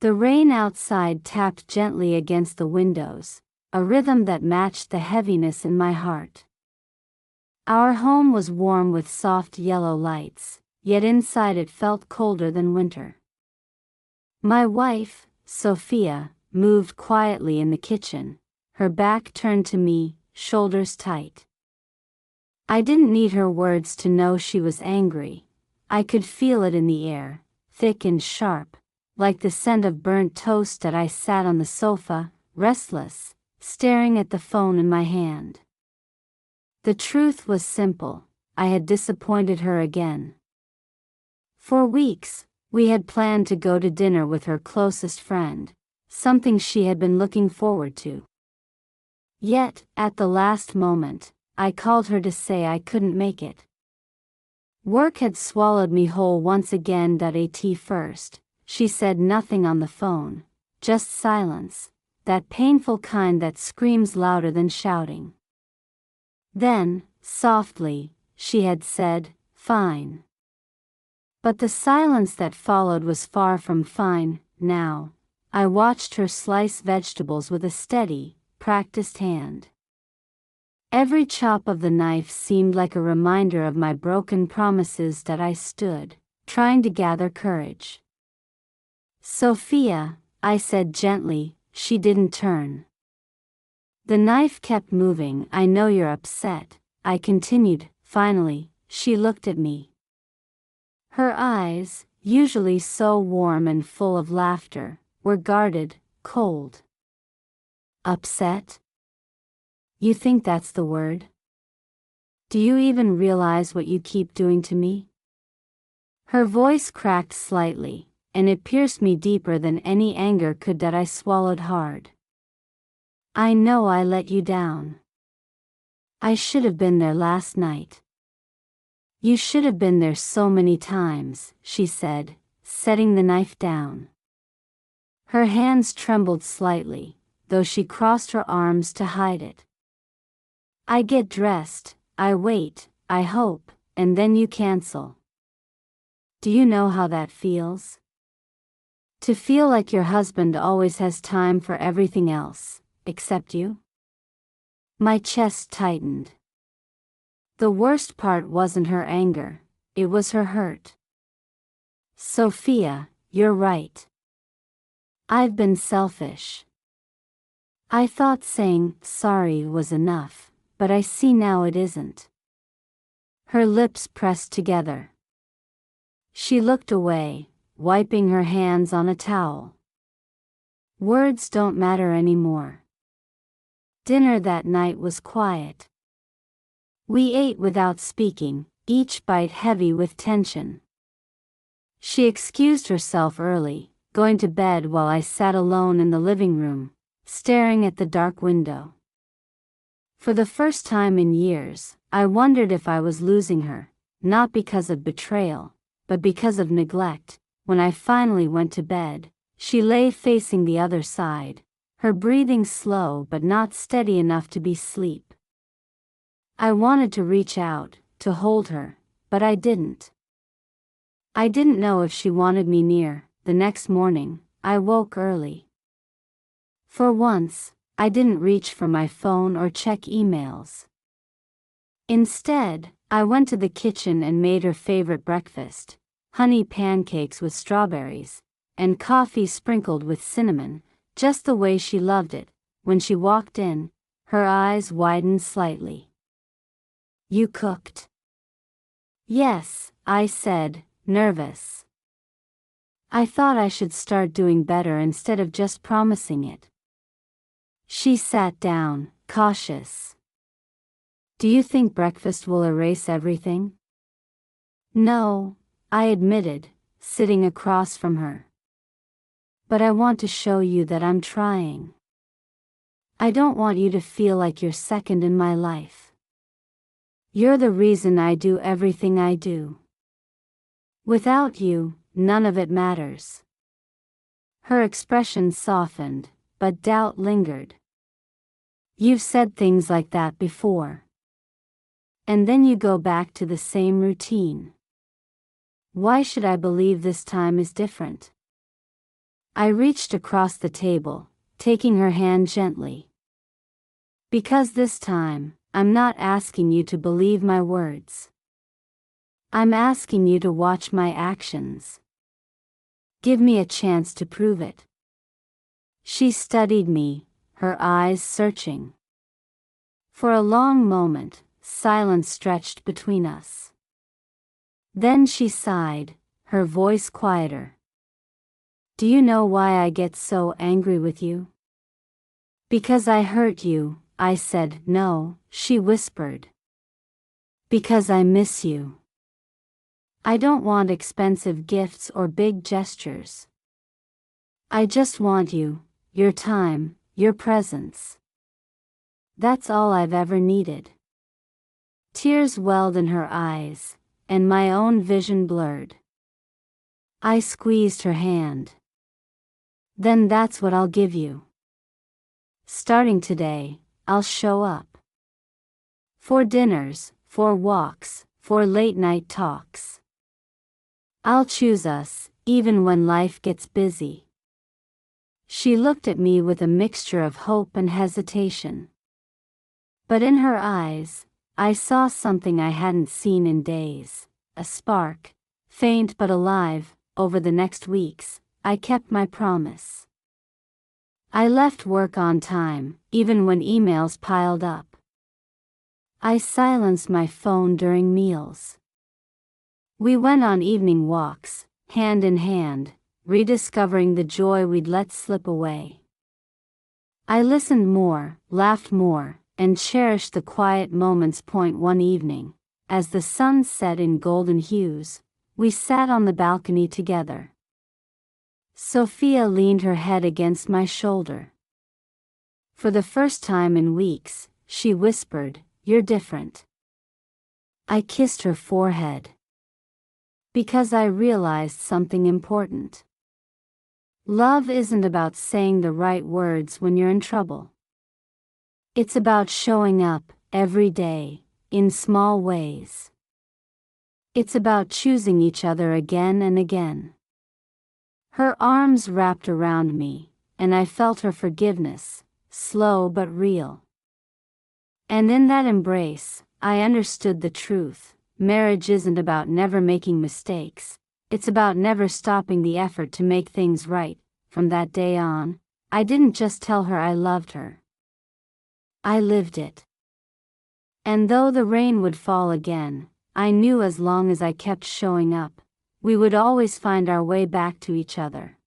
The rain outside tapped gently against the windows, a rhythm that matched the heaviness in my heart. Our home was warm with soft yellow lights, yet inside it felt colder than winter. My wife, Sophia, moved quietly in the kitchen, her back turned to me, shoulders tight. I didn't need her words to know she was angry. I could feel it in the air, thick and sharp, like the scent of burnt toast as I sat on the sofa, restless, staring at the phone in my hand. The truth was simple, I had disappointed her again. For weeks, we had planned to go to dinner with her closest friend, something she had been looking forward to. Yet, at the last moment, I called her to say I couldn't make it. Work had swallowed me whole once again. At first, she said nothing on the phone, just silence, that painful kind that screams louder than shouting. Then, softly, she had said, "Fine." But the silence that followed was far from fine. Now, I watched her slice vegetables with a steady, practiced hand. Every chop of the knife seemed like a reminder of my broken promises. That I stood, trying to gather courage. "Sophia," I said gently. She didn't turn. The knife kept moving. "I know you're upset," I continued. Finally, she looked at me. Her eyes, usually so warm and full of laughter, were guarded, cold. "Upset? You think that's the word? Do you even realize what you keep doing to me?" Her voice cracked slightly, and it pierced me deeper than any anger could. That I swallowed hard. "I know I let you down. I should have been there last night." "You should have been there so many times," she said, setting the knife down. Her hands trembled slightly, though she crossed her arms to hide it. "I get dressed, I wait, I hope, and then you cancel. Do you know how that feels? To feel like your husband always has time for everything else, except you?" My chest tightened. The worst part wasn't her anger, it was her hurt. "Sophia, you're right. I've been selfish. I thought saying sorry was enough, but I see now it isn't." Her lips pressed together. She looked away, wiping her hands on a towel. "Words don't matter anymore." Dinner that night was quiet. We ate without speaking, each bite heavy with tension. She excused herself early, going to bed while I sat alone in the living room, staring at the dark window. For the first time in years, I wondered if I was losing her, not because of betrayal, but because of neglect. When I finally went to bed, she lay facing the other side, her breathing slow but not steady enough to be sleep. I wanted to reach out, to hold her, but I didn't. I didn't know if she wanted me near. The next morning, I woke early. For once, I didn't reach for my phone or check emails. Instead, I went to the kitchen and made her favorite breakfast, honey pancakes with strawberries, and coffee sprinkled with cinnamon, just the way she loved it. When she walked in, her eyes widened slightly. "You cooked?" "Yes," I said, nervous. I thought I should start doing better instead of just promising it. She sat down, cautious. "Do you think breakfast will erase everything?" "No," I admitted, sitting across from her. "But I want to show you that I'm trying. I don't want you to feel like you're second in my life. You're the reason I do everything I do. Without you, none of it matters." Her expression softened, but doubt lingered. "You've said things like that before. And then you go back to the same routine. Why should I believe this time is different?" I reached across the table, taking her hand gently. Because this time, I'm not asking you to believe my words. I'm asking you to watch my actions. Give me a chance to prove it. She studied me, her eyes searching. For a long moment, silence stretched between us. Then she sighed, her voice quieter. Do you know why I get so angry with you? Because I hurt you, I said. No, she whispered. Because I miss you. I don't want expensive gifts or big gestures. I just want you, your time, your presence. That's all I've ever needed. Tears welled in her eyes, and my own vision blurred. I squeezed her hand. Then that's what I'll give you. Starting today, I'll show up. For dinners, for walks, for late-night talks. I'll choose us, even when life gets busy. She looked at me with a mixture of hope and hesitation. But in her eyes, I saw something I hadn't seen in days, a spark, faint but alive. Over the next weeks, I kept my promise. I left work on time, even when emails piled up. I silenced my phone during meals. We went on evening walks, hand in hand, rediscovering the joy we'd let slip away. I listened more, laughed more, and cherished the quiet moments. One evening, as the sun set in golden hues, we sat on the balcony together. Sophia leaned her head against my shoulder. For the first time in weeks, she whispered, "You're different." I kissed her forehead. Because I realized something important. Love isn't about saying the right words when you're in trouble. It's about showing up, every day, in small ways. It's about choosing each other again and again. Her arms wrapped around me, and I felt her forgiveness, slow but real. And in that embrace, I understood the truth. Marriage isn't about never making mistakes, it's about never stopping the effort to make things right. From that day on, I didn't just tell her I loved her. I lived it. And though the rain would fall again, I knew as long as I kept showing up, we would always find our way back to each other.